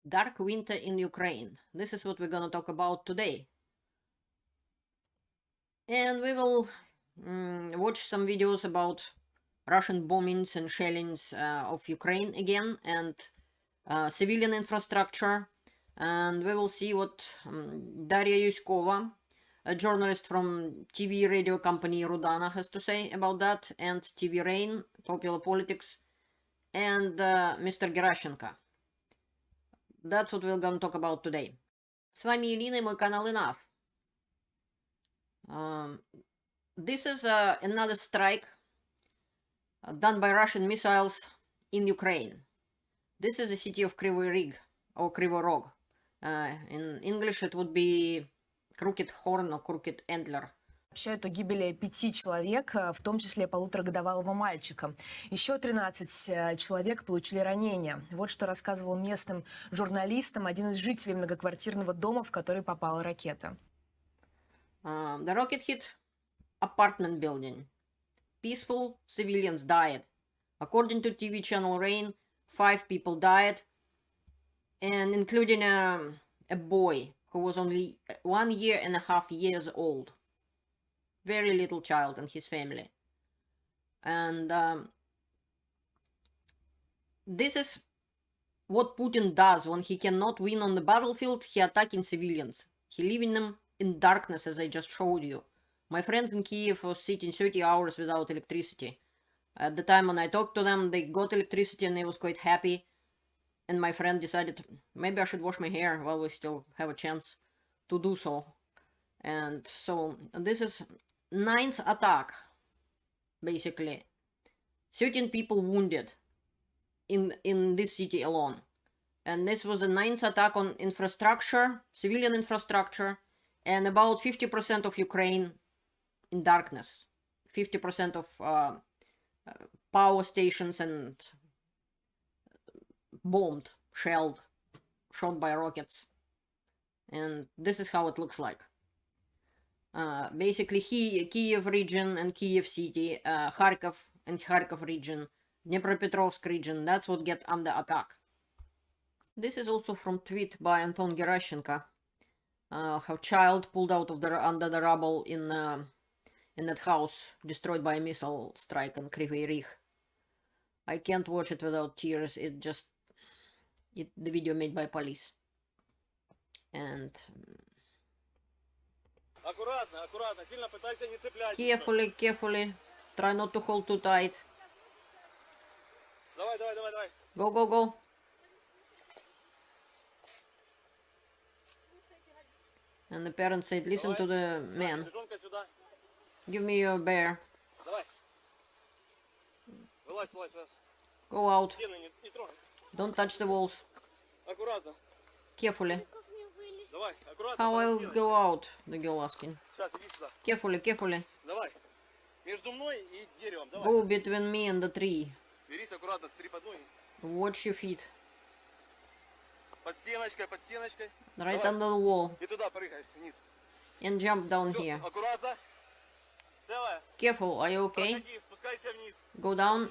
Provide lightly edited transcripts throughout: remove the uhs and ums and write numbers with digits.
Dark winter in Ukraine. This is what we're gonna talk about today. And we will watch some videos about Russian bombings and shellings of Ukraine again and civilian infrastructure. And we will see what Daria Yuskova, a journalist from TV radio company Rudana, has to say about that, and TV Rain, popular politics, and Mr. Gerashchenko. That's what we're gonna talk about today. С вами Ирина и мой канал Enough. This is another strike done by Russian missiles in Ukraine. This is the city of Kryvyi Rih, or Кривому Рогу. In English it would be Crooked Horn or Crooked Antler. Сообщают о гибели 5 человек, в том числе полуторагодовалого мальчика. Еще 13 человек получили ранения. Вот что рассказывал местным журналистам один из жителей многоквартирного дома, в который попала ракета. The rocket hit apartment building. Peaceful civilians died. According to TV channel Rain, 5 people died, and including a boy who was only 1.5 years old. Very little child and his family. And this is what Putin does when he cannot win on the battlefield. He attacking civilians. He leaving them in darkness, as I just showed you. My friends in Kiev were sitting 30 hours without electricity. At the time when I talked to them, they got electricity and they was quite happy. And my friend decided, maybe I should wash my hair while we still have a chance to do so. And so this is 9th attack, basically. 13 people wounded in this city alone. And this was a 9th attack on infrastructure, civilian infrastructure, and about 50% of Ukraine in darkness. 50% of power stations and bombed, shelled, shot by rockets. And this is how it looks like. Basically, Kiev region and Kiev city, Kharkov and Kharkov region, Dnipropetrovsk region, that's what get under attack. This is also from tweet by Anton Gerashchenko. How child pulled out of under the rubble in that house destroyed by a missile strike in Kryvyi Rih. I can't watch it without tears. The video made by police. And carefully, try not to hold too tight. Go. And the parents said, listen to the man. Give me your bear. Go out. Don't touch the walls. Carefully. How I'll go out? The girl asking. Carefully. Go between me and the tree. Watch your feet. Right under the wall. And jump down here. Careful, are you okay? Go down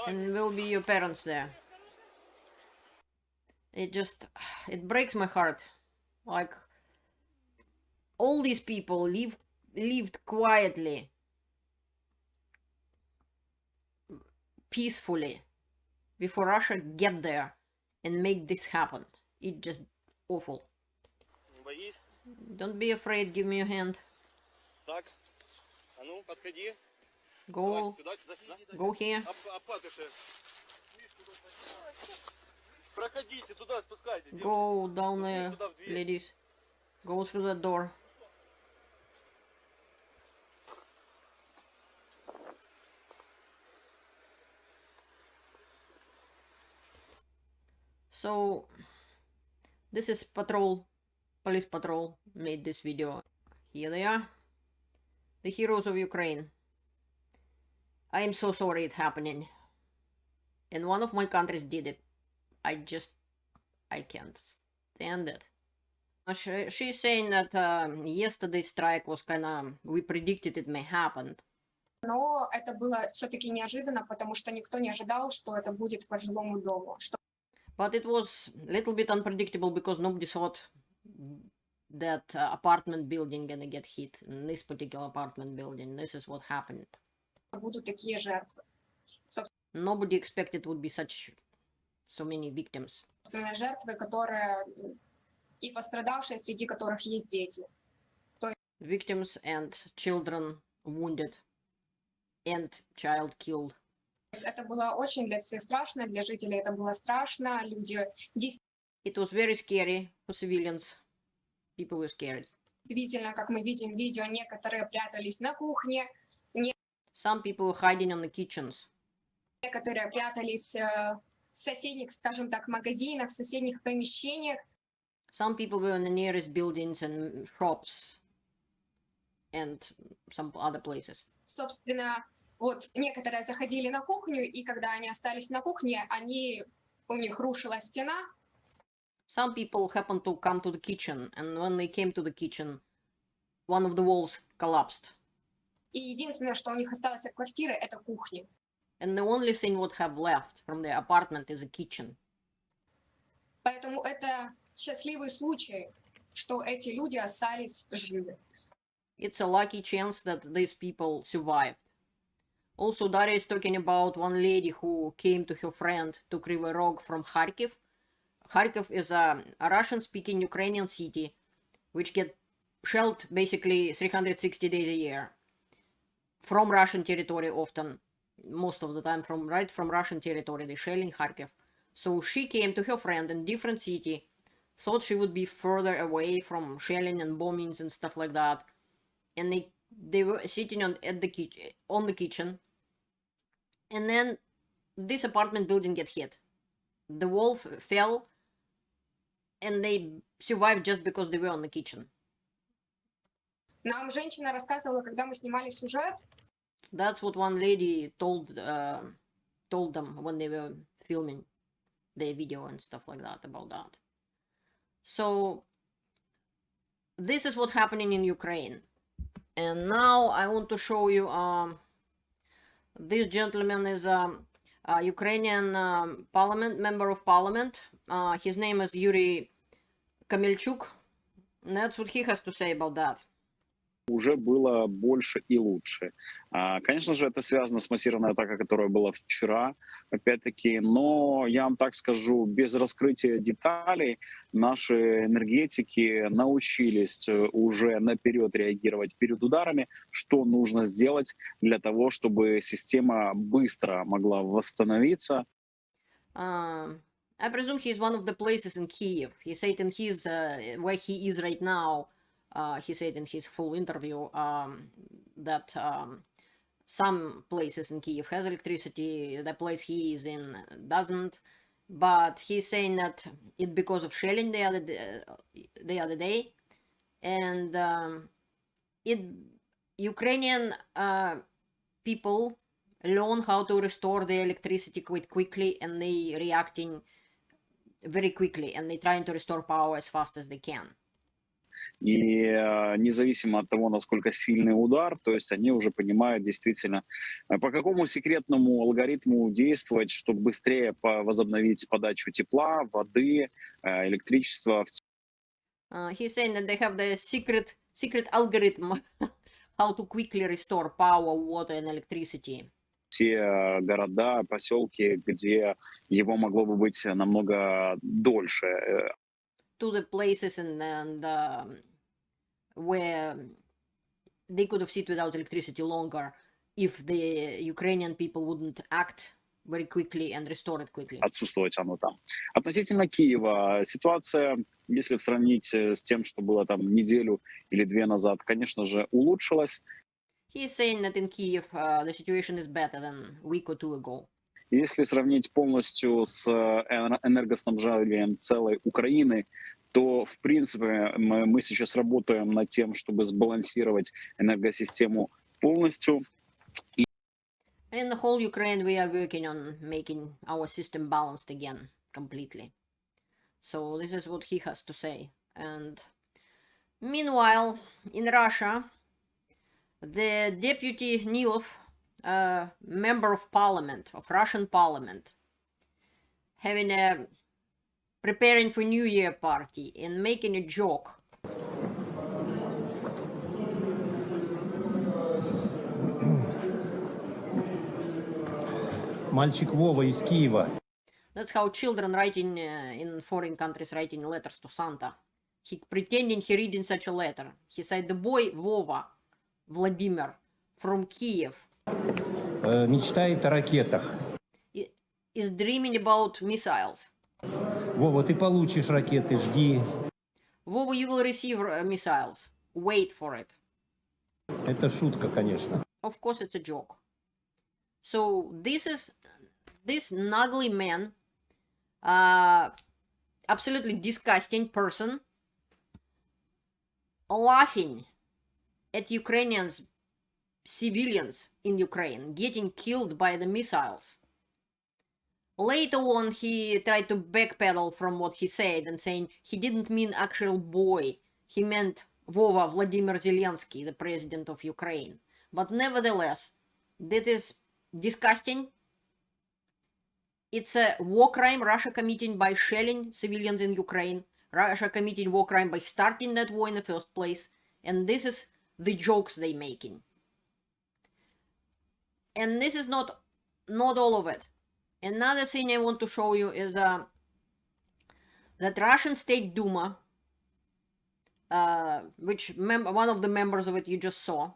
and will be your parents there. It breaks my heart. Like, all these people lived quietly, peacefully, before Russia get there and make this happen. It's just awful. Don't be afraid, give me your hand. Go here. Go down there, ladies. Go through the door. So, this is police patrol made this video. Here they are. The heroes of Ukraine. I am so sorry it's happening. And one of my countries did it. I can't stand it. She's saying that yesterday's strike was we predicted it may happen. Но это было все-таки неожиданно, потому что никто не ожидал, что это будет по жилому дому. But it was a little bit unpredictable because nobody thought that apartment building gonna get hit. In this particular apartment building, this is what happened. Будут такие жертвы. Nobody expected would be so many victims. Собственные жертвы, которые и пострадавшие, среди которых есть дети. Victims and children wounded and child killed. То есть это было очень для всех страшно, для жителей это было страшно, люди It was very scary for civilians. People were scared. действительно, как мы видим в видео, некоторые прятались на кухне, Some people were hiding in the kitchens. некоторые прятались в соседних, скажем так, магазинах, в соседних помещениях. Some people were in the nearest buildings and shops and some other places. Собственно, вот некоторые заходили на кухню, и когда они остались на кухне, у них рушилась стена. Some people happened to come to the kitchen, and when they came to the kitchen, one of the walls collapsed. И единственное, что у них осталось от квартиры, это кухня. And the only thing would have left from the apartment is a kitchen. Поэтому это счастливый случай, что эти люди остались живы. It's a lucky chance that these people survived. Also, Daria is talking about one lady who came to her friend to Kryvyi Rih from Kharkiv. Kharkiv is a Russian-speaking Ukrainian city which gets shelled basically 360 days a year from Russian territory often, most of the time from Russian territory, they shell in Kharkiv. So she came to her friend in different city, thought she would be further away from shelling and bombings and stuff like that. And they were sitting on the kitchen, and then this apartment building get hit. The wall fell, and they survived just because they were on the kitchen. Нам женщина рассказывала, когда мы снимали сюжет, That's what one lady told them when they were filming their video and stuff like that about that. So this is what's happening in Ukraine. And now I want to show you, this gentleman is a Ukrainian member of parliament. His name is Yuri Kamelchuk. And that's what he has to say about that. Уже было больше и лучше. Конечно же, это связано с массированной атакой, которая была вчера, опять-таки, но я вам так скажу, без раскрытия деталей наши энергетики научились уже наперед реагировать перед ударами, что нужно сделать для того, чтобы система быстро могла восстановиться. I presume he's one of the places in Kiev. He said in his, where he is right now, he said in his full interview that some places in Kiev has electricity, the place he is in doesn't, but he's saying that it's because of shelling the other day, and Ukrainian people learn how to restore the electricity quite quickly, and they reacting very quickly, and they trying to restore power as fast as they can. И независимо от того, насколько сильный удар, то есть они уже понимают действительно, по какому секретному алгоритму действовать, чтобы быстрее возобновить подачу тепла, воды, электричества. He's saying that they have the secret algorithm how to quickly restore power, water and electricity. Те города, поселки, где его могло бы быть намного дольше. To the places and where they could have sit without electricity longer if the Ukrainian people wouldn't act very quickly and restore it quickly. Отсутствовать оно там. Относительно Киева ситуация, если сравнить с тем, что было там неделю или две назад, конечно же, улучшилась. He is saying that in Kiev the situation is better than a week or two ago. Если сравнить полностью с энергоснабжением целой Украины, то, в принципе, мы сейчас работаем над тем, чтобы сбалансировать энергосистему полностью. In the whole Ukraine, we are working on making our system balanced again, completely. So this is what he has to say. And meanwhile, in Russia, the deputy Nilov, member of parliament, of Russian parliament, having a preparing for New Year party and making a joke. Мальчик Вова из Киева. That's how children writing in foreign countries writing letters to Santa. He pretending he reading such a letter. He said the boy Vova, Vladimir, from Kiev, Мечтает о ракетах. is dreaming about missiles. Вова, ты получишь ракеты, жди. Vova, you will receive missiles. Wait for it. Это шутка, конечно. Of course, it's a joke. So this ugly man, absolutely disgusting person, laughing at Ukrainians, civilians in Ukraine, getting killed by the missiles. Later on, he tried to backpedal from what he said and saying he didn't mean actual boy. He meant Vova Vladimir Zelensky, the president of Ukraine. But nevertheless, that is disgusting. It's a war crime Russia committing by shelling civilians in Ukraine. Russia committing war crime by starting that war in the first place. And this is the jokes they making. And this is not all of it. Another thing I want to show you is that Russian State Duma, which one of the members of it you just saw,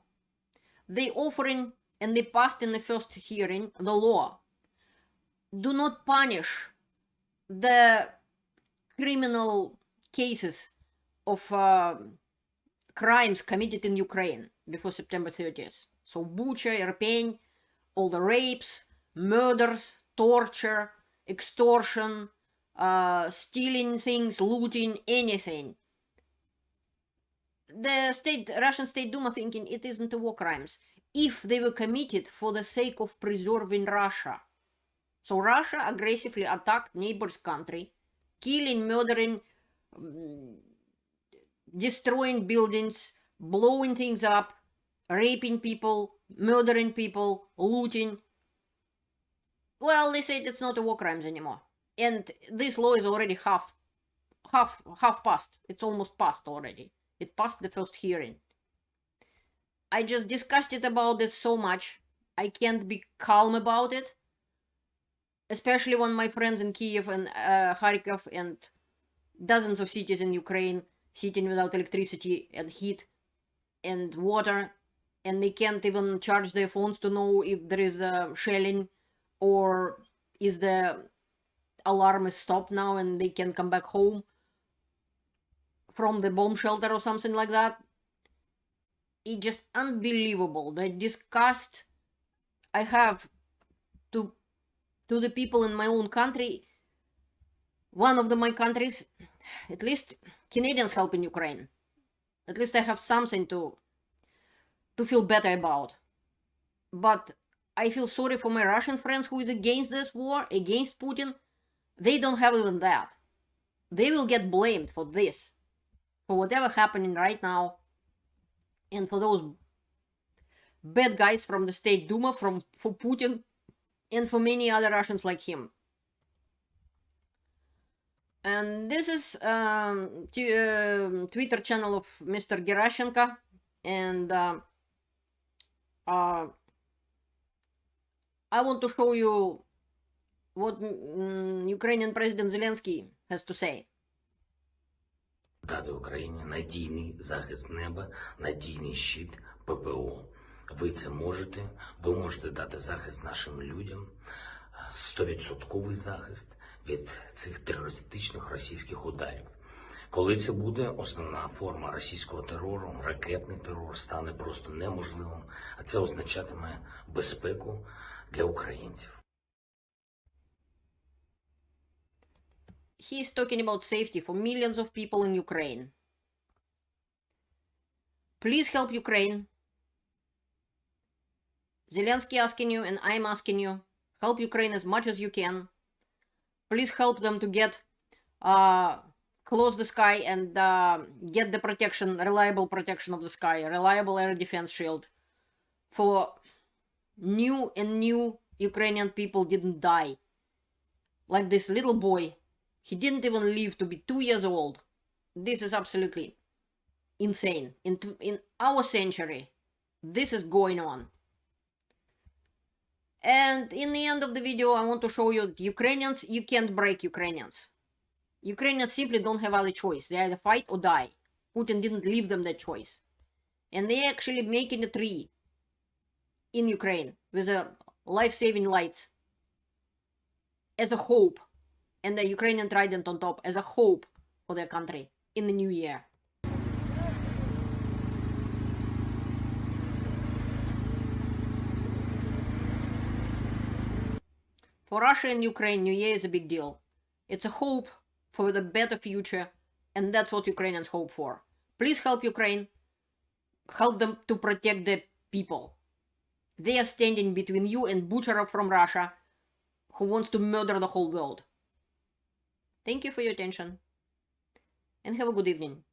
they offering and they passed in the first hearing the law. Do not punish the criminal cases of crimes committed in Ukraine before September 30th. So Bucha, Irpin, all the rapes, murders, torture, extortion, stealing things, looting, anything. The Russian State Duma thinking it isn't a war crimes if they were committed for the sake of preserving Russia. So Russia aggressively attacked neighbor's country, killing, murdering, destroying buildings, blowing things up, raping people, murdering people, looting. Well, they said it's not a war crimes anymore. And this law is already half passed. It's almost passed already. It passed the first hearing. I just discussed it about this so much. I can't be calm about it. Especially when my friends in Kiev and Kharkov and dozens of cities in Ukraine sitting without electricity and heat and water, and they can't even charge their phones to know if there is shelling or is the alarm is stopped now and they can come back home from the bomb shelter or something like that. It's just unbelievable. The disgust I have to the people in my own country. One of my countries, at least Canadians help in Ukraine. At least I have something to feel better about. But I feel sorry for my Russian friends who is against this war, against Putin. They don't have even that. They will get blamed for this, for whatever happening right now, and for those bad guys from the State Duma, for Putin, and for many other Russians like him. And this is Twitter channel of Mr. Gerashchenko, and I want to show you what Ukrainian President Zelensky has to say. Дати Україні надійний захист неба, надійний щит ППО. Ви це можете, ви можете дати захист нашим людям, 100% захист від цих терористичних російських ударів. Коли це буде, основна форма російського терору, ракетний терор, стане просто неможливим, а це означатиме безпеку для українців. He's talking about safety for millions of people in Ukraine. Please help Ukraine. Zelensky asking you, and I'm asking you, help Ukraine as much as you can. Please help them to get, close the sky and get the protection, reliable protection of the sky, reliable air defense shield. For new Ukrainian people didn't die. Like this little boy He didn't even live to be 2 years old. This is absolutely insane. In our century, this is going on. And in the end of the video, I want to show you that Ukrainians, you can't break Ukrainians. Ukrainians simply don't have other choice. They either fight or die. Putin didn't leave them that choice. And they're actually making a tree in Ukraine with a life-saving lights as a hope, and the Ukrainian trident on top as a hope for their country in the new year. For Russia and Ukraine, New Year is a big deal. It's a hope for the better future, and that's what Ukrainians hope for. Please help Ukraine. Help them to protect their people. They are standing between you and Butcherov from Russia, who wants to murder the whole world. Thank you for your attention, and have a good evening.